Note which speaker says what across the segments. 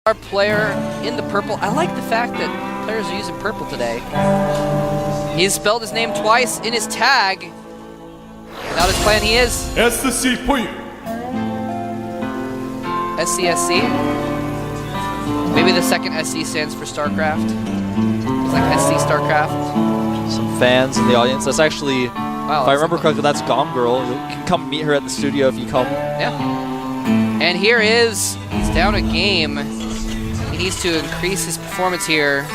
Speaker 1: Our player in the purple. I like the fact that players are using purple today. He's spelled his name twice in his tag. Without his plan, he is
Speaker 2: SC for you.
Speaker 1: SCSC. Maybe the second SC stands for Starcraft. It's like SC Starcraft.
Speaker 3: Some fans in the audience. That's actually,
Speaker 1: wow,
Speaker 3: if I remember correctly, that's Gom Girl. You can come meet her at the studio if you come.
Speaker 1: Yeah. And here is, he's down a game. He needs to increase his performance here.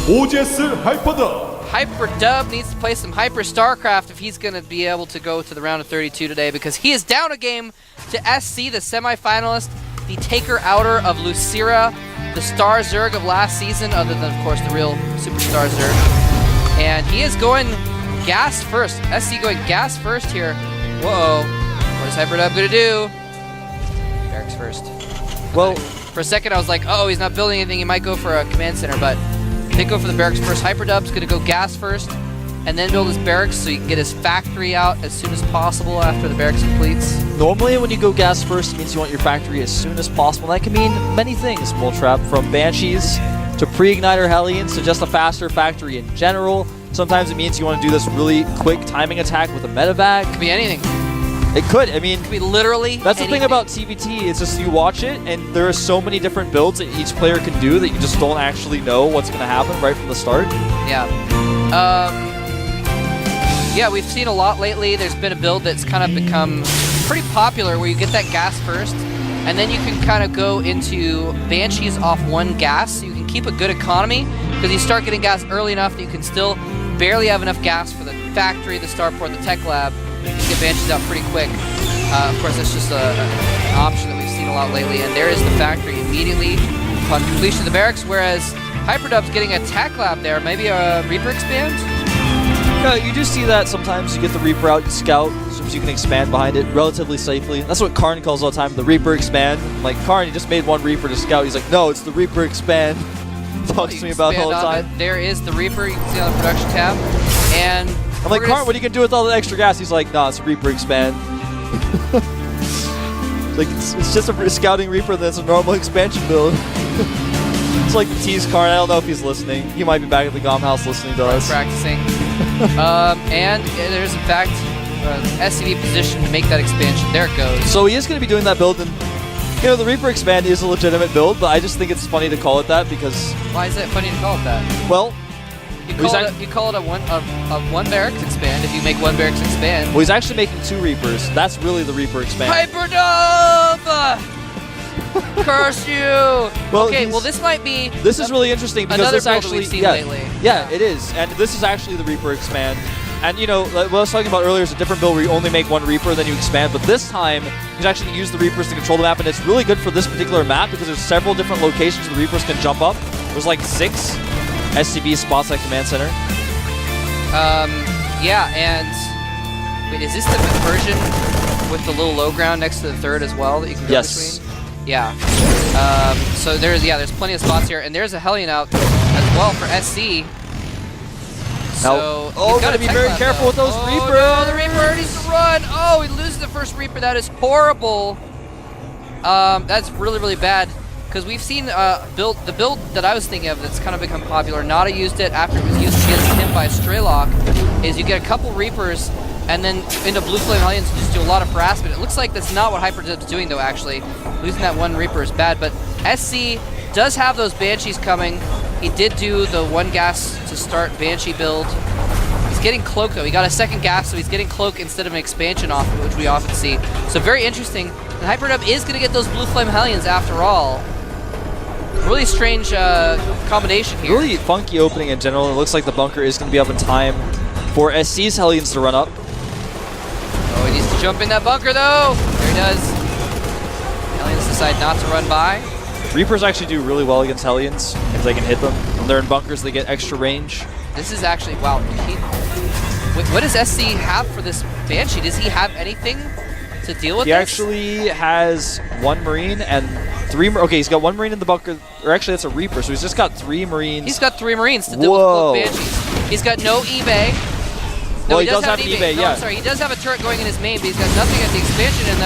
Speaker 2: GSL Hyperdub.
Speaker 1: Hyperdub needs to play some Hyper Starcraft if he's going to be able to go to the round of 32 today, because he is down a game to SC, the semifinalist, the taker outer of Lucira, the Star Zerg of last season, other than, of course, the real Superstar Zerg. And he is going gas first. SC going gas first here. Whoa. What is Hyperdub going to do? Barracks first.
Speaker 3: Well,
Speaker 1: for a second I was like, oh, he's not building anything. He might go for a command center, but they go for the barracks first. Hyperdub's going to go gas first and then build his barracks so he can get his factory out as soon as possible after the barracks completes.
Speaker 3: Normally when you go gas first, it means you want your factory as soon as possible. That can mean many things, Moltrap, from Banshees to pre-igniter Hellions to just a faster factory in general. Sometimes it means you want to do this really quick timing attack with a medevac.
Speaker 1: Could be anything.
Speaker 3: It could. I mean,
Speaker 1: it could be literally
Speaker 3: that's
Speaker 1: anything.
Speaker 3: The thing about TVT. It's just you watch it, and there are so many different builds that each player can do that you just don't actually know what's going to happen right from the start.
Speaker 1: Yeah. Yeah, we've seen a lot lately. There's been a build that's kind of become pretty popular where you get that gas first, and then you can kind of go into Banshees off one gas, so you can keep a good economy, because you start getting gas early enough that you can still barely have enough gas for the factory, the starport, the tech lab. You can get Banshees out pretty quick. Of course, that's just an option that we've seen a lot lately, and there is the factory immediately upon completion of the barracks, whereas Hyperdub's getting a tech lab there. Maybe a Reaper expand?
Speaker 3: Yeah, you do see that sometimes. You get the Reaper out, you scout, so you can expand behind it relatively safely. That's what Karn calls all the time, the Reaper expand. Like, Karn, you just made one Reaper to scout. He's like, no, it's the Reaper expand. Talks to me about it all the time.
Speaker 1: There is the Reaper, you can see on the production tab. And
Speaker 3: I'm like, Karn, what are you going to do with all the extra gas? He's like, nah, it's a Reaper expand. Like, it's just a scouting Reaper, and then it's a normal expansion build. It's like the tease Karn. I don't know if he's listening. He might be back at the GOM house listening to us.
Speaker 1: Practicing. And there's, in fact, SCV position to make that expansion. There it goes.
Speaker 3: So he is going to be doing that build, and you know, the Reaper expand is a legitimate build, but I just think it's funny to call it that because...
Speaker 1: Why is it funny to call it that?
Speaker 3: Well...
Speaker 1: You call it a one barracks expand if you make one barracks expand.
Speaker 3: Well, he's actually making two Reapers. That's really the Reaper expand.
Speaker 1: Hyperdub! Curse you!
Speaker 3: Well,
Speaker 1: okay, well this might be...
Speaker 3: This is really interesting because this actually...
Speaker 1: We've seen lately.
Speaker 3: Yeah, it is. And this is actually the Reaper expand. And you know, what I was talking about earlier is a different build where you only make one Reaper, then you expand. But this time, he's actually used the Reapers to control the map, and it's really good for this particular map because there's several different locations the Reapers can jump up. There's like 6 SCV spots at Command Center.
Speaker 1: Yeah, and wait, is this the version with the little low ground next to the third as well that you can go between? Yeah. So there's plenty of spots here, and there's a Hellion out as well for SC. So
Speaker 3: gotta be very careful with those Reapers.
Speaker 1: No, the Reaper needs to run. Oh, he loses the first Reaper. That is horrible. That's really, really bad. Because we've seen the build that I was thinking of that's kind of become popular. Nada used it after it was used against him by Straylock. Is you get a couple Reapers and then into Blue Flame Hellions and just do a lot of harassment. It looks like that's not what Hyperdub's doing though. Actually, losing that one Reaper is bad. But SC does have those Banshees coming. He did do the one gas to start Banshee build. He's getting Cloak though. He got a second gas, so he's getting Cloak instead of an expansion off of it, which we often see. So very interesting. And Hyperdub is going to get those Blue Flame Hellions after all. Really strange combination here.
Speaker 3: Really funky opening in general. It looks like the bunker is going to be up in time for SC's Hellions to run up.
Speaker 1: Oh, he needs to jump in that bunker though. There he does. Hellions decide not to run by.
Speaker 3: Reapers actually do really well against Hellions if they can hit them. When they're in bunkers, they get extra range.
Speaker 1: This is actually, wow. What does SC have for this Banshee? Does he have anything to deal with
Speaker 3: He actually has 1 Marine and 3... Okay, he's got 1 Marine in the bunker. Or actually, that's a Reaper, so he's just got 3 Marines.
Speaker 1: He's got 3 Marines to deal with Cloak Banshees. He's got no eBay. No,
Speaker 3: well, he does have an eBay,
Speaker 1: no,
Speaker 3: yeah.
Speaker 1: I'm sorry, he does have a turret going in his main, but he's got nothing at the expansion, and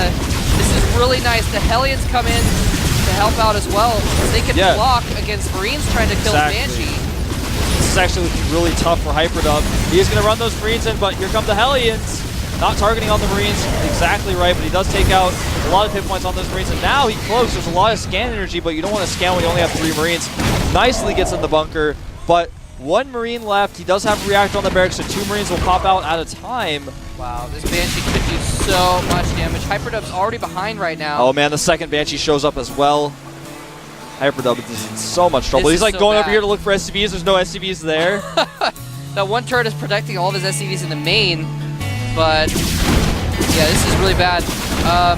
Speaker 1: this is really nice. The Hellions come in, to help out as well. They can block against Marines trying to kill the Banshee.
Speaker 3: This is actually looking really tough for Hyperdub. He is going to run those Marines in, but here come the Hellions. Not targeting on the Marines exactly right, but he does take out a lot of hit points on those Marines, and now he cloaks. There's a lot of scan energy, but you don't want to scan when you only have 3 Marines. Nicely gets in the bunker, but 1 Marine left. He does have a reactor on the barracks, so 2 Marines will pop out at a time.
Speaker 1: Wow, this Banshee could do so much damage. Hyperdub's already behind right now.
Speaker 3: Oh man, the second Banshee shows up as well. Hyperdub is in so much trouble. He's like
Speaker 1: so
Speaker 3: going
Speaker 1: bad.
Speaker 3: over here to look for SCVs. There's no SCVs there.
Speaker 1: That one turret is protecting all of his SCVs in the main, but yeah, this is really bad.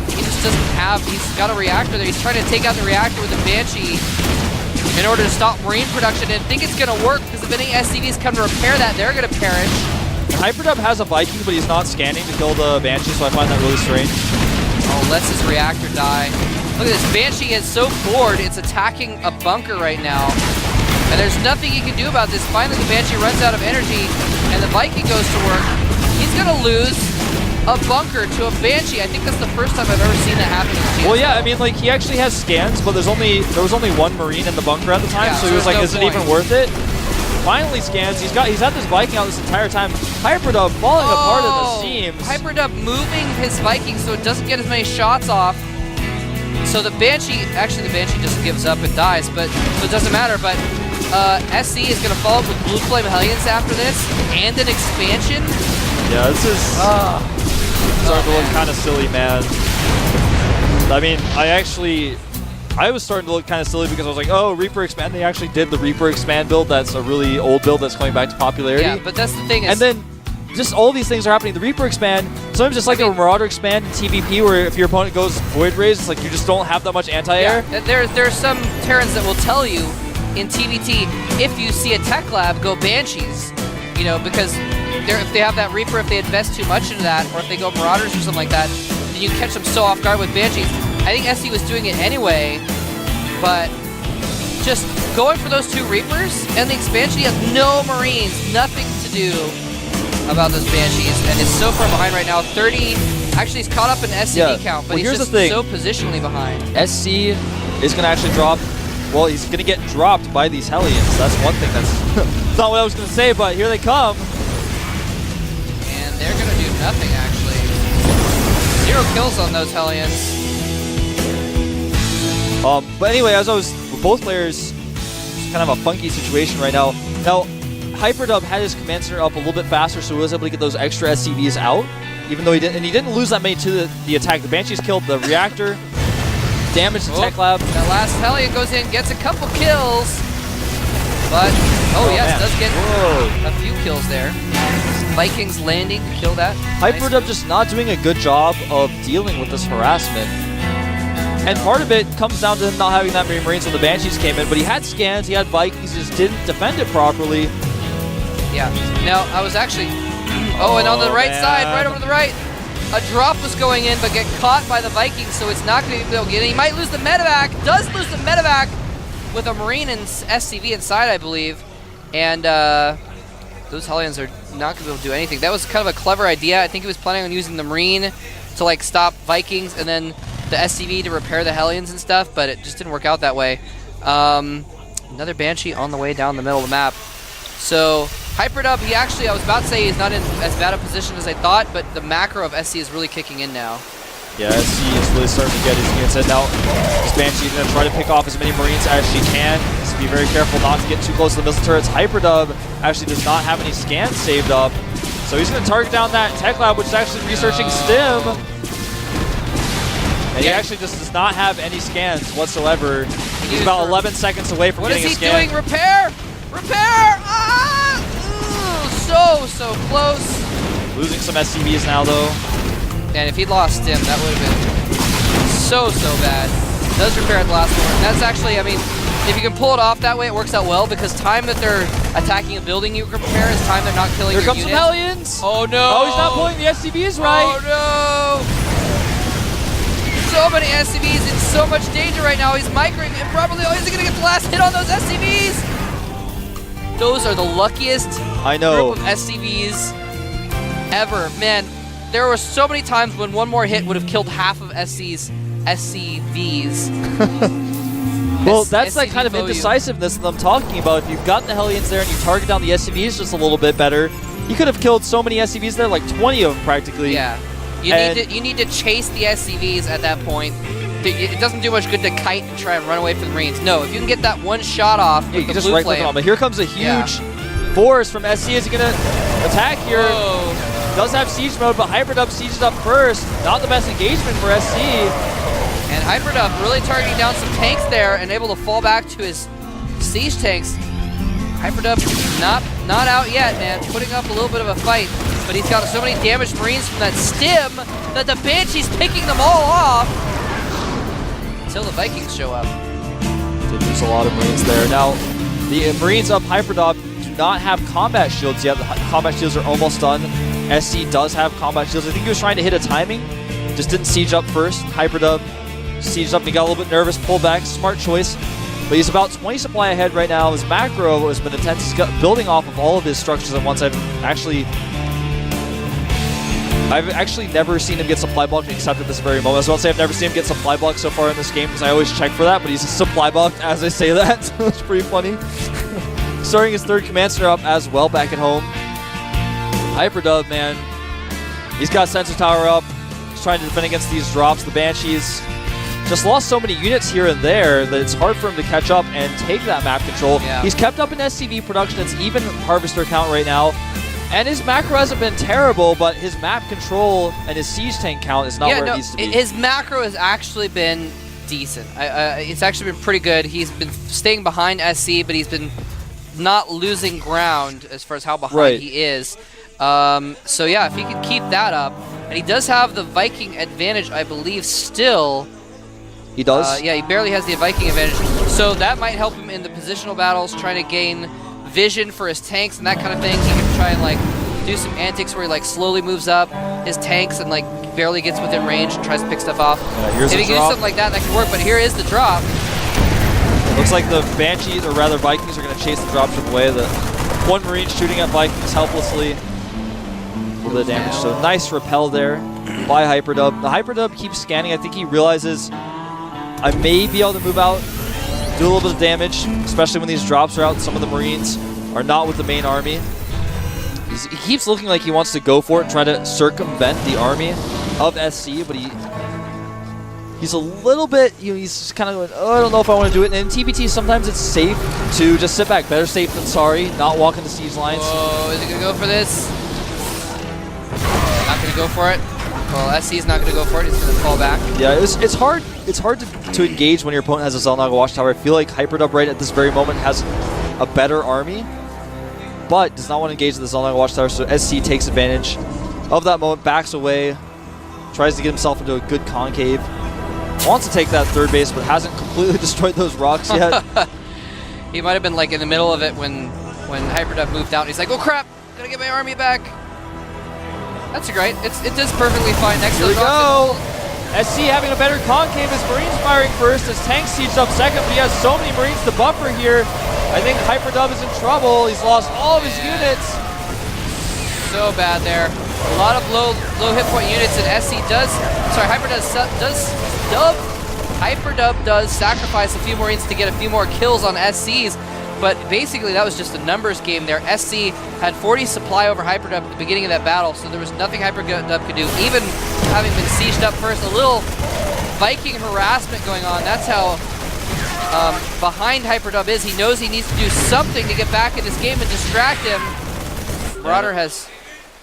Speaker 1: He just doesn't have, he's got a reactor there. He's trying to take out the reactor with the Banshee in order to stop Marine production, and I think it's going to work because if any SCVs come to repair that, they're going to perish.
Speaker 3: Hyperdub has a Viking, but he's not scanning to kill the Banshee, so I find that really strange.
Speaker 1: Oh, lets his reactor die. Look at this, Banshee is so bored, it's attacking a bunker right now. And there's nothing he can do about this. Finally, the Banshee runs out of energy, and the Viking goes to work. He's gonna lose a bunker to a Banshee. I think that's the first time I've ever seen that happen in GSL.
Speaker 3: Well, yeah, I mean, like, he actually has scans, but there was only 1 Marine in the bunker at the time, so he was like, is it even worth it? Finally scans, he's had this Viking out this entire time. Hyperdub falling apart at the seams.
Speaker 1: Hyperdub moving his Viking so it doesn't get as many shots off. So the Banshee, actually the Banshee just gives up and dies, but so it doesn't matter, but SC is going to follow up with Blue Flame Hellions after this, and an expansion.
Speaker 3: Yeah, this is starting to look kind of silly, man. I mean, I was starting to look kind of silly because I was like, oh, Reaper Expand. They actually did the Reaper Expand build. That's a really old build that's coming back to popularity.
Speaker 1: Yeah, but that's the thing is...
Speaker 3: And then just all these things are happening. The Reaper Expand, sometimes just like a Marauder Expand in TVP where if your opponent goes Void Raise, it's like you just don't have that much anti-air.
Speaker 1: Yeah, there's some Terrans that will tell you in TVT, if you see a tech lab, go Banshees. You know, because if they have that Reaper, if they invest too much into that, or if they go Marauders or something like that, then you catch them so off guard with Banshees. I think SC was doing it anyway, but just going for those 2 Reapers, and the expansion, he has no Marines, nothing to do about those Banshees, and is so far behind right now. 30, actually he's caught up in SCV count, but he's just so positionally behind.
Speaker 3: SC is going to actually drop, well, he's going to get dropped by these Hellions. That's one thing that's not what I was going to say, but here they come.
Speaker 1: And they're going to do nothing, actually. 0 kills on those Hellions.
Speaker 3: But anyway, as I was, both players, it's kind of a funky situation right now. Now, Hyperdub had his command center up a little bit faster, so he was able to get those extra SCVs out, even though he didn't lose that many to the attack. The Banshees killed the reactor, damaged the tech lab.
Speaker 1: That last Hellion goes in, gets a couple kills, but yes, does get a few kills there. Vikings landing to kill that.
Speaker 3: Hyperdub just not doing a good job of dealing with this harassment. And part of it comes down to him not having that many Marines when the Banshees came in, but he had scans, he had Vikings, he just didn't defend it properly.
Speaker 1: Yeah. Now, I was actually... and on the right side, right over to the right, a drop was going in, but get caught by the Vikings, so it's not going to be able to get in. He might lose the medevac, does lose the medevac with a Marine and SCV inside, I believe. And those Hellions are not going to be able to do anything. That was kind of a clever idea. I think he was planning on using the Marine to like stop Vikings and then the SCV to repair the Hellions and stuff, but it just didn't work out that way. Another Banshee on the way down the middle of the map. So Hyperdub, he actually, I was about to say he's not in as bad a position as I thought, but the macro of SC is really kicking in now.
Speaker 3: Yeah, SC is really starting to get his units in now. This Banshee is going to try to pick off as many Marines as she can. Just be very careful not to get too close to the missile turrets. Hyperdub actually does not have any scans saved up, so he's going to target down that tech lab, which is actually researching Stim. And he actually just does not have any scans whatsoever. He's about 11 seconds away from getting a scan.
Speaker 1: What is he doing? Repair! Repair! Ah! Ooh, so close.
Speaker 3: Losing some SCVs now, though.
Speaker 1: And if he'd lost him, that would have been so bad. Does repair at the last moment. That's actually, I mean, if you can pull it off that way, it works out well, because time that they're attacking a building you can repair is time they're not killing your units.
Speaker 3: Here comes some Hellions!
Speaker 1: Oh no!
Speaker 3: Oh, he's not pulling the SCVs right!
Speaker 1: Oh no! So many SCVs in so much danger right now. He's microing and probably is he going to get the last hit on those SCVs? Those are the luckiest group of SCVs ever. Man, there were so many times when one more hit would have killed half of SCVs.
Speaker 3: Well, that's that
Speaker 1: SCV
Speaker 3: kind of
Speaker 1: foe you.
Speaker 3: indecisiveness that I'm talking about. If you've got the Hellions there and you target down the SCVs just a little bit better, you could have killed so many SCVs there, like 20 of them practically.
Speaker 1: Yeah. You need to chase the SCVs at that point. It doesn't do much good to kite and try and run away from the Marines. No, if you can get that one shot off
Speaker 3: Yeah,
Speaker 1: with
Speaker 3: you can
Speaker 1: the
Speaker 3: just
Speaker 1: blue
Speaker 3: right click
Speaker 1: flame.
Speaker 3: on. But here comes a huge force from SC. Is he going to attack here?
Speaker 1: Whoa.
Speaker 3: Does have siege mode, but Hyperdub sieges up first. Not the best engagement for SC.
Speaker 1: And Hyperdub really targeting down some tanks there and able to fall back to his siege tanks. Hyperdub not out yet, man. Putting up a little bit of a fight, but he's got so many damaged Marines from that stim that the Banshee's picking them all off until the Vikings show up.
Speaker 3: Did lose a lot of Marines there. Now, the Marines up Hyperdub do not have combat shields yet. The combat shields are almost done. SC does have combat shields. I think he was trying to hit a timing, just didn't siege up first. Hyperdub sieged up and he got a little bit nervous, pulled back, smart choice. But he's about 20 supply ahead right now. His macro has been intense. He's building off of all of his structures at once. I've actually never seen him get supply blocked except at this very moment. I was about to say I've never seen him get supply blocked so far in this game because I always check for that, but he's supply blocked as I say that. So it's pretty funny. Starting his third command center up as well back at home. Hyperdub, man, he's got sensor tower up. He's trying to defend against these drops. The Banshees just lost so many units here and there that it's hard for him to catch up and take that map control.
Speaker 1: Yeah.
Speaker 3: He's kept up in SCV production. It's even Harvester count right now. And his macro hasn't been terrible, but his map control and his siege tank count is not where it needs to be.
Speaker 1: His macro has actually been decent. It's actually been pretty good. He's been staying behind SC, but he's been not losing ground as far as how behind he is. So yeah, if he can keep that up, and he does have the Viking advantage, I believe, still.
Speaker 3: He does?
Speaker 1: Yeah, he barely has the Viking advantage. So that might help him in the positional battles, trying to gain vision for his tanks and that kind of thing. He can try and like do some antics where he like slowly moves up his tanks and like barely gets within range and tries to pick stuff off.
Speaker 3: Yeah, here's
Speaker 1: if he
Speaker 3: the
Speaker 1: can do
Speaker 3: drop.
Speaker 1: something like that, that could work. But here is the drop.
Speaker 3: Looks like the Banshees, or rather Vikings, are going to chase the dropship away. The one Marine shooting at Vikings helplessly. For the damage. So nice repel there by Hyperdub. The Hyperdub keeps scanning. I think he realizes I may be able to move out, do a little bit of damage, especially when these drops are out and some of the Marines are not with the main army. He keeps looking like he wants to go for it, try to circumvent the army of SC, but he's a little bit, he's just kind of going, oh, I don't know if I want to do it. And in TPT, sometimes it's safe to just sit back. Better safe than sorry, not walk into siege lines.
Speaker 1: Whoa, is he going to go for this? Not going to go for it. Well, SC's not going to go for it. He's going to fall back.
Speaker 3: Yeah, it's hard. It's hard to engage when your opponent has a Xel'Naga Watchtower. I feel like Hyperdub right at this very moment has a better army, but does not want to engage the Xel'Naga Watchtower. So SC takes advantage of that moment, backs away, tries to get himself into a good concave. Wants to take that third base, but hasn't completely destroyed those rocks yet.
Speaker 1: He might have been like in the middle of it when Hyperdub moved out. And he's like, "Oh crap! Gotta get my army back." That's great. It does perfectly fine next to
Speaker 3: Here
Speaker 1: the
Speaker 3: we
Speaker 1: rocks.
Speaker 3: go. SC having a better concave. His Marines firing first. His tanks sieged up second, but he has so many Marines to buffer here. I think Hyperdub is in trouble. He's lost all of his units.
Speaker 1: So bad there. A lot of low hit point units, and Hyperdub does sacrifice a few Marines to get a few more kills on SCs, but basically that was just a numbers game there. SC had 40 supply over Hyperdub at the beginning of that battle, so there was nothing Hyperdub could do, even having been sieged up first. A little Viking harassment going on. That's how behind Hyperdub is. He knows he needs to do something to get back in this game and distract him. Marauder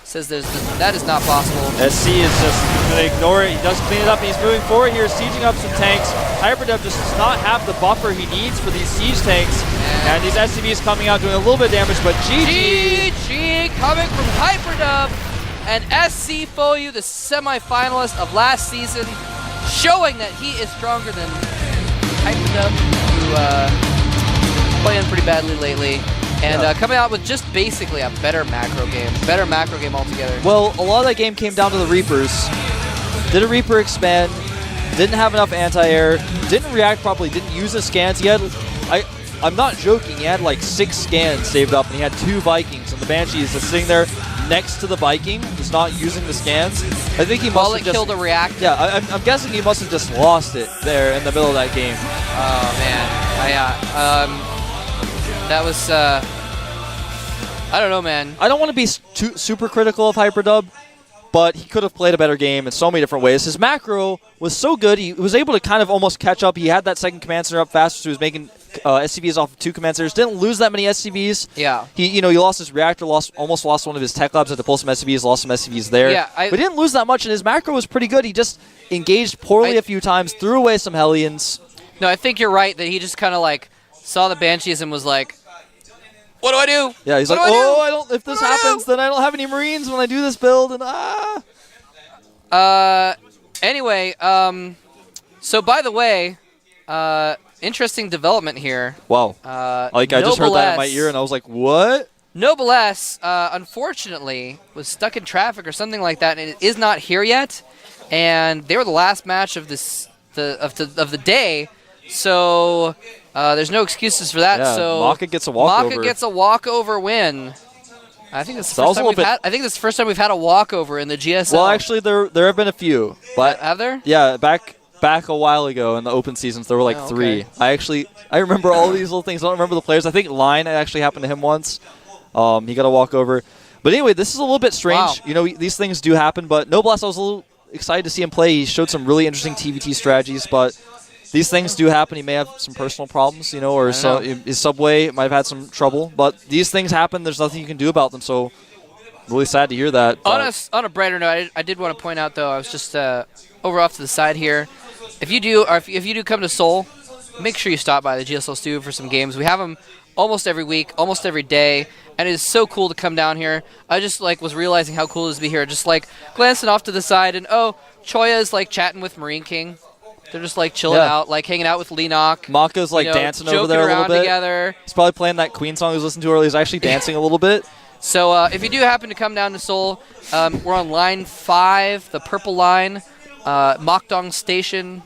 Speaker 1: says that is not possible.
Speaker 3: SC is just going to ignore it. He does clean it up, and he's moving forward here, sieging up some tanks. Hyperdub just does not have the buffer he needs for these siege tanks. And these SCVs coming out doing a little bit of damage, but
Speaker 1: GG coming from Hyperdub. And SC Foyu, the semi-finalist of last season, showing that he is stronger than Hyperdub, who playing pretty badly lately. And coming out with just basically a better macro game altogether.
Speaker 3: Well, a lot of that game came down to the Reapers. Did a Reaper expand, didn't have enough anti-air, didn't react properly, didn't use the scans. He had, I'm not joking, he had like 6 scans saved up, and he had 2 Vikings, and the Banshee is just sitting there next to the Viking, just not using the scans. I think he must have just
Speaker 1: killed a reactor.
Speaker 3: Yeah, I'm guessing he must have just lost it there in the middle of that game.
Speaker 1: Oh man. Yeah. That was, I don't know, man.
Speaker 3: I don't want to be super critical of Hyperdub, but he could have played a better game in so many different ways. His macro was so good, he was able to kind of almost catch up. He had that second command center up fast, so he was making SCVs off of 2 command centers. Didn't lose that many SCVs.
Speaker 1: Yeah.
Speaker 3: He lost his reactor, almost lost one of his tech labs, had to pull some SCVs, lost some SCVs there.
Speaker 1: Yeah,
Speaker 3: but he didn't lose that much, and his macro was pretty good. He just engaged poorly a few times, threw away some Hellions.
Speaker 1: No, I think you're right that he just kind of like saw the Banshees and was like, what do I do?
Speaker 3: Yeah, he's like, oh, if this happens, then I don't have any Marines when I do this build, and
Speaker 1: Anyway, so by the way, interesting development here.
Speaker 3: Wow. I just heard that in my ear, and I was like, what?
Speaker 1: Noblesse, unfortunately, was stuck in traffic or something like that, and it is not here yet. And they were the last match of the day, so there's no excuses for that.
Speaker 3: Yeah,
Speaker 1: so
Speaker 3: Maka gets a walkover.
Speaker 1: Maka gets a walkover win. I think that's the first time we've had. I think that's the first time we've had a walkover in the GSL.
Speaker 3: Well, actually, there have been a few, but
Speaker 1: have there?
Speaker 3: Yeah, back a while ago in the open seasons, there were like 3.
Speaker 1: Okay.
Speaker 3: I remember all these little things. I don't remember the players. I think Line actually happened to him once. He got a walkover. But anyway, this is a little bit strange.
Speaker 1: Wow.
Speaker 3: These things do happen. But Noblesse, I was a little excited to see him play. He showed some really interesting TVT strategies, but these things do happen. He may have some personal problems, or his subway might have had some trouble. But these things happen. There's nothing you can do about them. So really sad to hear that.
Speaker 1: On a brighter note, I did want to point out though. I was just over off to the side here. If you do come to Seoul, make sure you stop by the GSL Studio for some games. We have them almost every week, almost every day, and it is so cool to come down here. I just was realizing how cool it is to be here. Just glancing off to the side, and Choya is chatting with Marine King. They're just chilling out, hanging out with Lenok.
Speaker 3: Maka's dancing over there a little bit.
Speaker 1: Together.
Speaker 3: He's probably playing that Queen song he was listening to earlier. He's actually dancing a little bit.
Speaker 1: So if you do happen to come down to Seoul, we're on line 5, the purple line, Mokdong Station,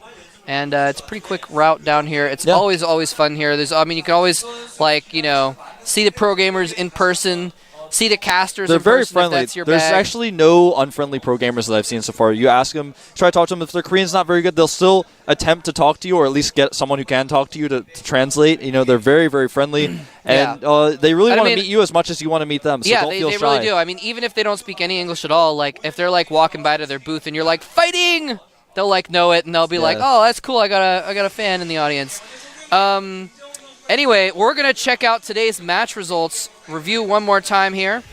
Speaker 1: and it's a pretty quick route down here. It's always fun here. You can always see the pro gamers in person. See the casters.
Speaker 3: They're
Speaker 1: in
Speaker 3: very
Speaker 1: person
Speaker 3: friendly.
Speaker 1: If that's your
Speaker 3: There's
Speaker 1: bag.
Speaker 3: actually no unfriendly pro gamers that I've seen so far. You ask them, try to talk to them. If their Korean's not very good, they'll still attempt to talk to you, or at least get someone who can talk to you to translate. They're very, very friendly, and they really want to meet you as much as you want to meet them. So don't feel
Speaker 1: they
Speaker 3: shy.
Speaker 1: really do. Even if they don't speak any English at all, if they're walking by to their booth and you're fighting, they'll know it and they'll be oh, that's cool. I got a fan in the audience. Anyway, we're gonna check out today's match results. Review one more time here.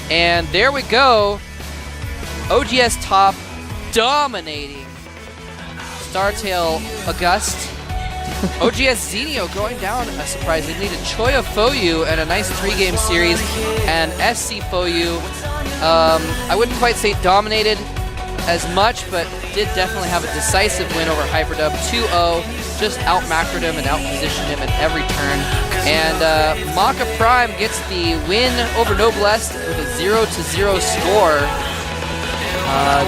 Speaker 1: And there we go. OGS top dominating Startail August. OGS Zenio going down surprisingly to Choya Foyu and a nice 3-game series. And SC Foyu, I wouldn't quite say dominated as much, but did definitely have a decisive win over Hyperdub 2-0. Just out-macroed him and out-positioned him at every turn. And Maka Prime gets the win over Noblesse with a 0-0 score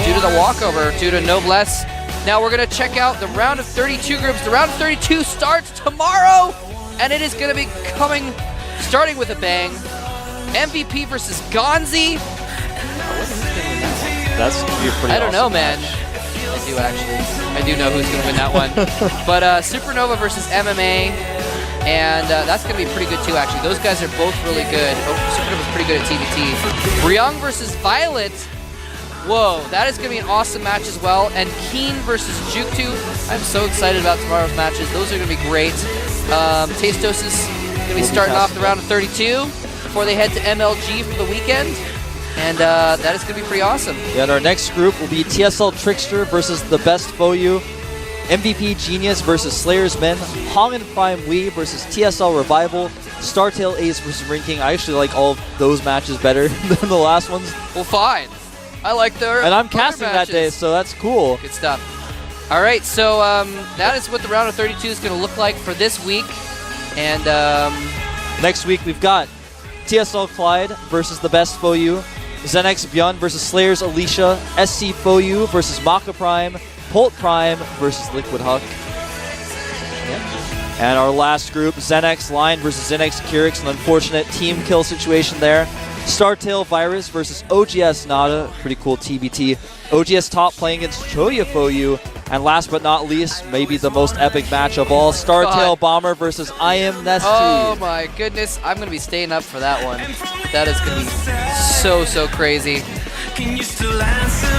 Speaker 1: due to the walkover, due to Noblesse. Now we're going to check out the round of 32 groups. The round of 32 starts tomorrow, and it is going to be starting with a bang. MVP versus Gonzi.
Speaker 3: That's going to be a pretty
Speaker 1: I don't know,
Speaker 3: match.
Speaker 1: man. I do actually. I do know who's going to win that one. But Supernova versus MMA, and that's going to be pretty good too, actually. Those guys are both really good. Supernova's pretty good at TVT. Ryung versus Violet. Whoa, that is going to be an awesome match as well. And Keen versus Juktu. I'm so excited about tomorrow's matches. Those are going to be great. Tastos is going to be starting off the round of 32 before they head to MLG for the weekend. And that is going to be pretty awesome.
Speaker 3: Yeah, and our next group will be TSL Trickster versus the Best Foyu, MVP Genius versus Slayer's Men, Hongan Prime Wii versus TSL Revival, Startail Ace versus Rinking. I actually like all of those matches better than the last ones.
Speaker 1: Well, fine. I like their
Speaker 3: And I'm casting that day, so that's cool.
Speaker 1: Good stuff. All right, so that is what the round of 32 is going to look like for this week. And
Speaker 3: next week we've got TSL Clyde versus the Best Foyu, Zenex Bjorn versus Slayers Alicia, SC Foyu versus Maka Prime, Polt Prime versus Liquid Huck. Yep. And our last group, Zenex Line versus Zenex Kyrix, an unfortunate team kill situation there. Startail Virus versus OGS Nada, pretty cool TBT. OGS Top playing against Choya Foyu, And last but not least, maybe the most epic match of all, Startail Bomber versus I Am Nesty.
Speaker 1: Oh my goodness, I'm going to be staying up for that one. That is going to be so crazy.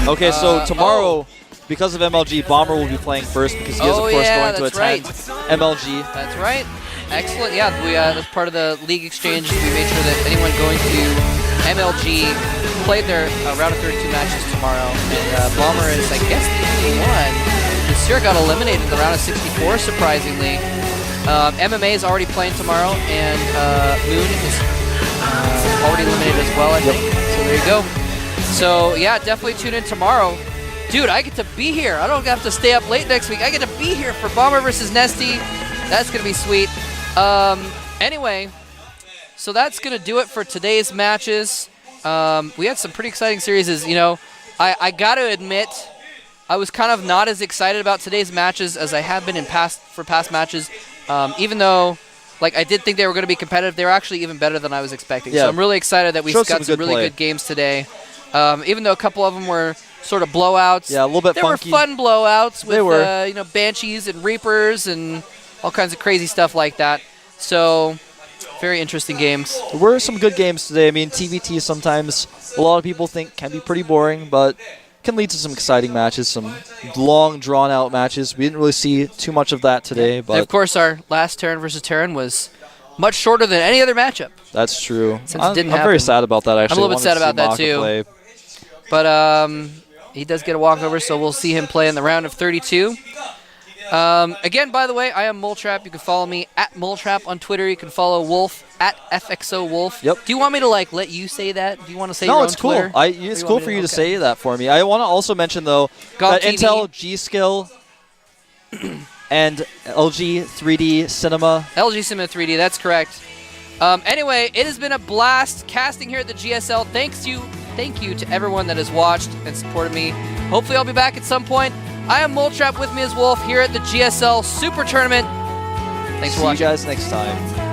Speaker 3: Okay, so tomorrow, because of MLG, Bomber will be playing first because he is, of course, going to attend MLG.
Speaker 1: That's right. Excellent. Yeah, we as part of the league exchange, we made sure that anyone going to MLG played their round of 32 matches tomorrow. And Bomber is, I guess, the only one. This year got eliminated in the round of 64, surprisingly. MMA is already playing tomorrow, and Moon is already eliminated as well, I think. So there you go. So yeah, definitely tune in tomorrow. Dude, I get to be here. I don't have to stay up late next week. I get to be here for Bomber versus Nesty. That's going to be sweet. Anyway, so that's going to do it for today's matches. We had some pretty exciting series. You know, I got to admit, I was kind of not as excited about today's matches as I have been in past matches. Even though, like, I did think they were going to be competitive, they were actually even better than I was expecting.
Speaker 3: Yeah.
Speaker 1: So I'm really excited that we got some really good games today. Even though a couple of them were sort of blowouts.
Speaker 3: Yeah, a little bit
Speaker 1: They
Speaker 3: funky.
Speaker 1: were fun blowouts with you know, Banshees and Reapers and all kinds of crazy stuff like that. So very interesting games.
Speaker 3: There were some good games today. I mean, TVT sometimes a lot of people think can be pretty boring, but can lead to some exciting matches, some long, drawn-out matches. We didn't really see too much of that today. But
Speaker 1: and of course, our last Terran versus Terran was much shorter than any other matchup.
Speaker 3: That's true.
Speaker 1: Since it didn't
Speaker 3: I'm very
Speaker 1: happen.
Speaker 3: sad about that, actually.
Speaker 1: I'm a little bit sad about that, too.
Speaker 3: Play.
Speaker 1: But he does get a walkover, so we'll see him play in the round of 32. Again, by the way, I am Moletrap. You can follow me at Moletrap on Twitter. You can follow Wolf at FXOWolf.
Speaker 3: Yep.
Speaker 1: Do you want me to like let you say that? Do you want to say your
Speaker 3: No,
Speaker 1: own
Speaker 3: it's cool.
Speaker 1: Twitter?
Speaker 3: It's cool for you to say that for me. I want to also mention, though, that
Speaker 1: GOMTV.
Speaker 3: Intel, G-Skill, and LG 3D Cinema.
Speaker 1: LG Cinema 3D, that's correct. Anyway, it has been a blast casting here at the GSL. Thank you to everyone that has watched and supported me. Hopefully I'll be back at some point. I am Moletrap, with me as Wolf here at the GSL Super Tournament. Thanks for watching.
Speaker 3: See you guys next time.